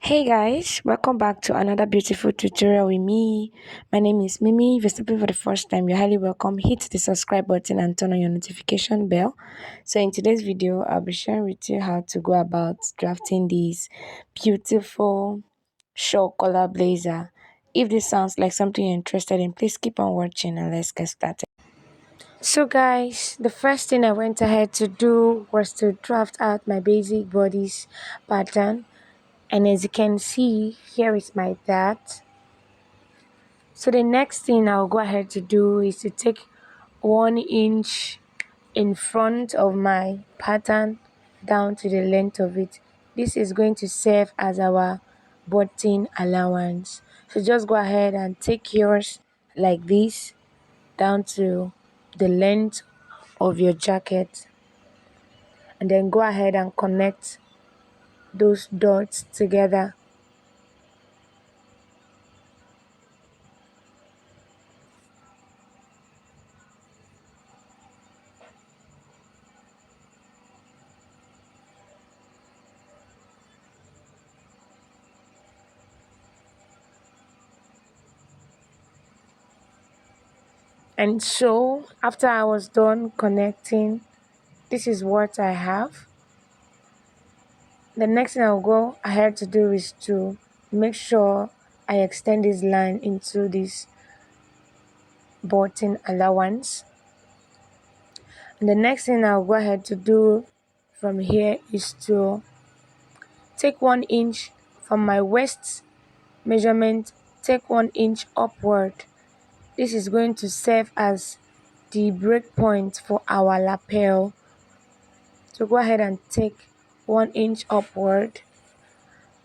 Hey guys, welcome back to another beautiful tutorial with me. My name is Mimi. If you're stepping for the first time, you're highly welcome. Hit the subscribe button and turn on your notification bell. So in today's video, I'll be sharing with you how to go about drafting this beautiful shawl color blazer. If this sounds like something you're interested in, please keep on watching and let's get started. So guys, the first thing I went ahead to do was to draft out my basic bodice pattern, and as you can see, here is my dart. So the next thing I'll go ahead to do is to take 1 inch in front of my pattern down to the length of it. This is going to serve as our button allowance. So just go ahead and take yours like this down to the length of your jacket, and then go ahead and connect those dots together. And so after I was done connecting, this is what I have. The next thing I'll go ahead to do is to make sure I extend this line into this button allowance. And the next thing I'll go ahead to do from here is to take 1 inch from my waist measurement, take 1 inch upward. This is going to serve as the break point for our lapel. So go ahead and take 1 inch upward,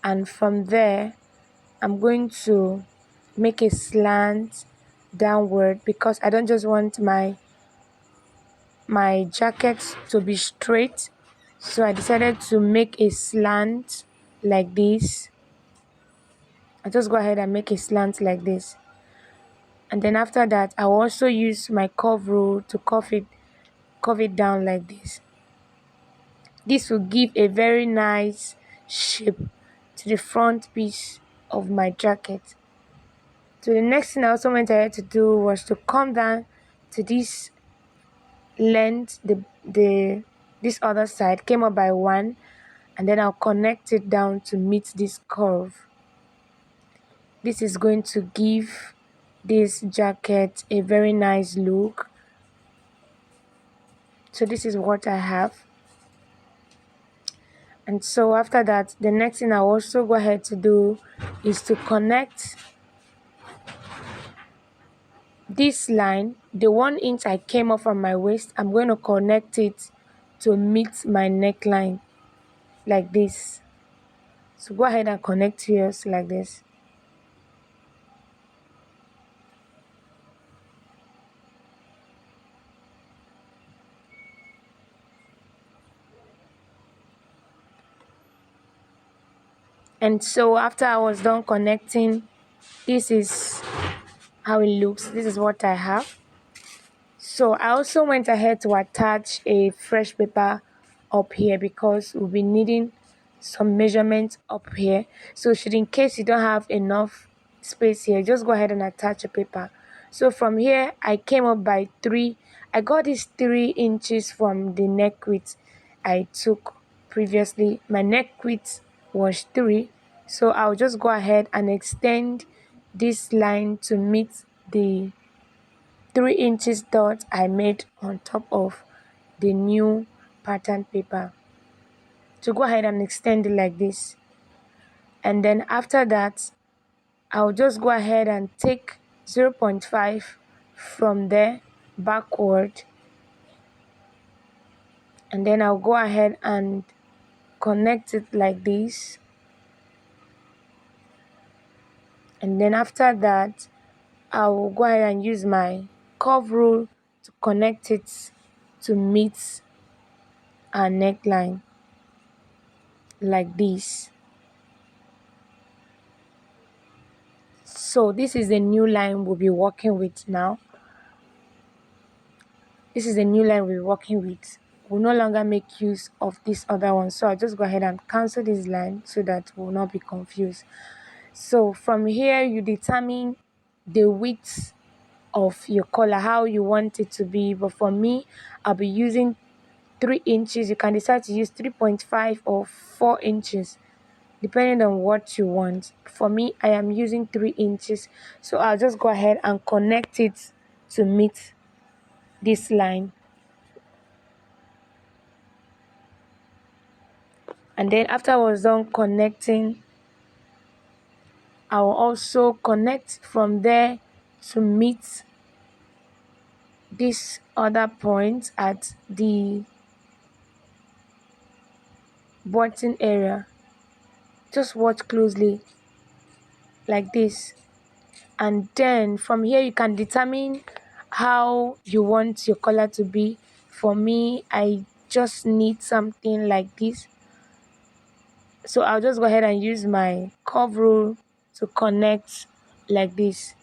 and from there I'm going to make a slant downward because I don't just want my jacket to be straight. So I decided to make a slant like this. I just go ahead and make a slant like this, and then after that I'll also use my curve rule to curve it down like this. This will give a very nice shape to the front piece of my jacket. So the next thing I also went ahead to do was to come down to this length, this other side came up by 1, and then I'll connect it down to meet this curve. This is going to give this jacket a very nice look. So this is what I have. And so after that, the next thing I'll also go ahead to do is to connect this line, the 1 inch I came off from my waist. I'm going to connect it to meet my neckline like this. So go ahead and connect yours like this. And so after I was done connecting, this is how it looks. This is what I have. So I also went ahead to attach a fresh paper up here because we'll be needing some measurements up here. So should in case you don't have enough space here, just go ahead and attach a paper. So from here I came up by 3. I got these 3 inches from the neck width I took previously. My neck width was 3, so I'll just go ahead and extend this line to meet the 3 inches dot I made on top of the new pattern paper. So go ahead and extend it like this, and then after that I'll just go ahead and take 0.5 from there backward, and then I'll go ahead and connect it like this, and then after that I will go ahead and use my curve rule to connect it to meet our neckline like this. So this is the new line we'll be working with now. This is the new line we're working with. will no longer make use of this other one. So I'll just go ahead and cancel this line so that we'll not be confused. So from here, you determine the width of your collar, how you want it to be. But for me, I'll be using 3 inches. You can decide to use 3.5 or 4 inches depending on what you want. For me, I am using 3 inches, so I'll just go ahead and connect it to meet this line. And then after I was done connecting, I'll also connect from there to meet this other point at the button area. Just watch closely like this. And then from here you can determine how you want your collar to be. For me, I just need something like this, so I'll just go ahead and use my curve rule to connect like this.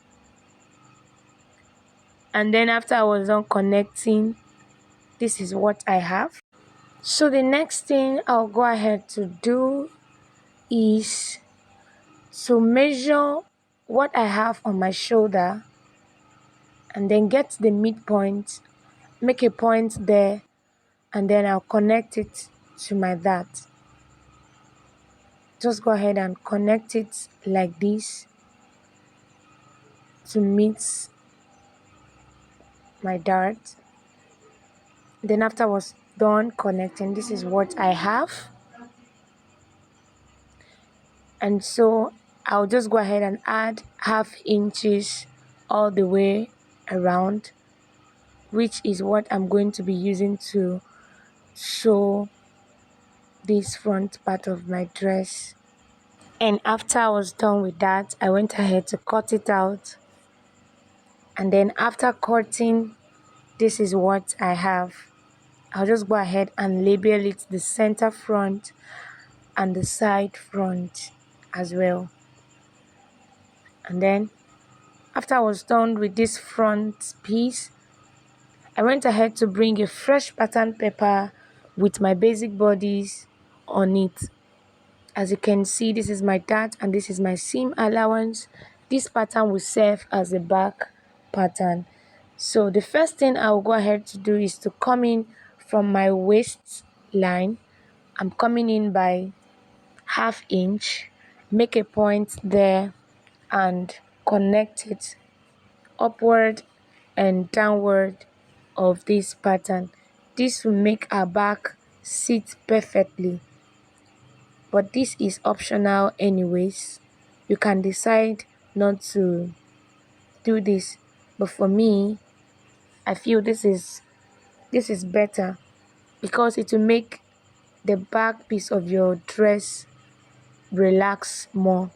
And then after I was done connecting, this is what I have. So the next thing I'll go ahead to do is to measure what I have on my shoulder and then get the midpoint, make a point there, and then I'll connect it to my dart. Just go ahead and connect it like this to meet my dart. Then after I was done connecting, this is what I have. And so I'll just go ahead and add 1/2 inches all the way around, which is what I'm going to be using to sew this front part of my dress. And after I was done with that, I went ahead to cut it out. And then after cutting, this is what I have. I'll just go ahead and label it the center front and the side front as well. And then after I was done with this front piece, I went ahead to bring a fresh pattern paper with my basic bodies on it. As you can see, this is my dart and this is my seam allowance. This pattern will serve as a back pattern. So the first thing I will go ahead to do is to come in from my waist line. I'm coming in by 1/2 inch, make a point there and connect it upward and downward of this pattern. This will make our back sit perfectly, but this is optional anyways. You can decide not to do this, but for me, I feel this is better because it will make the back piece of your dress relax more.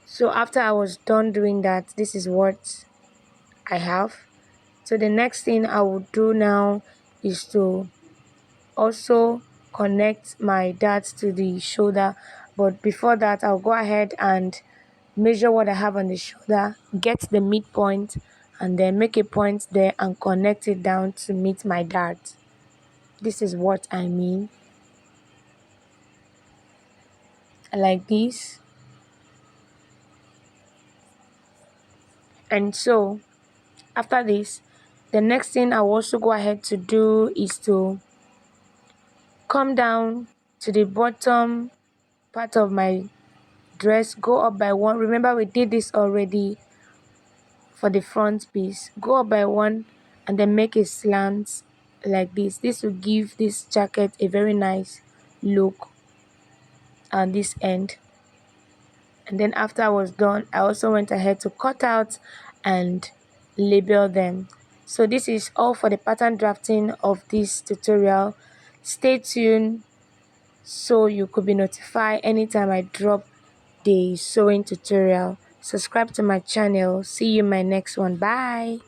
So after I was done doing that, this is what I have. So the next thing I will do now is to also connect my darts to the shoulder, but before that I'll go ahead and measure what I have on the shoulder, get the midpoint, and then make a point there and connect it down to meet my dart. This is what I mean, like this. And so after this, the next thing I'll also go ahead to do is to come down to the bottom part of my dress, go up by 1. Remember, we did this already for the front piece. Go up by 1 and then make a slant like this. This will give this jacket a very nice look on this end. And then after I was done, I also went ahead to cut out and label them. So this is all for the pattern drafting of this tutorial. Stay tuned so you could be notified anytime I drop the sewing tutorial. Subscribe to my channel. See you in my next one. Bye.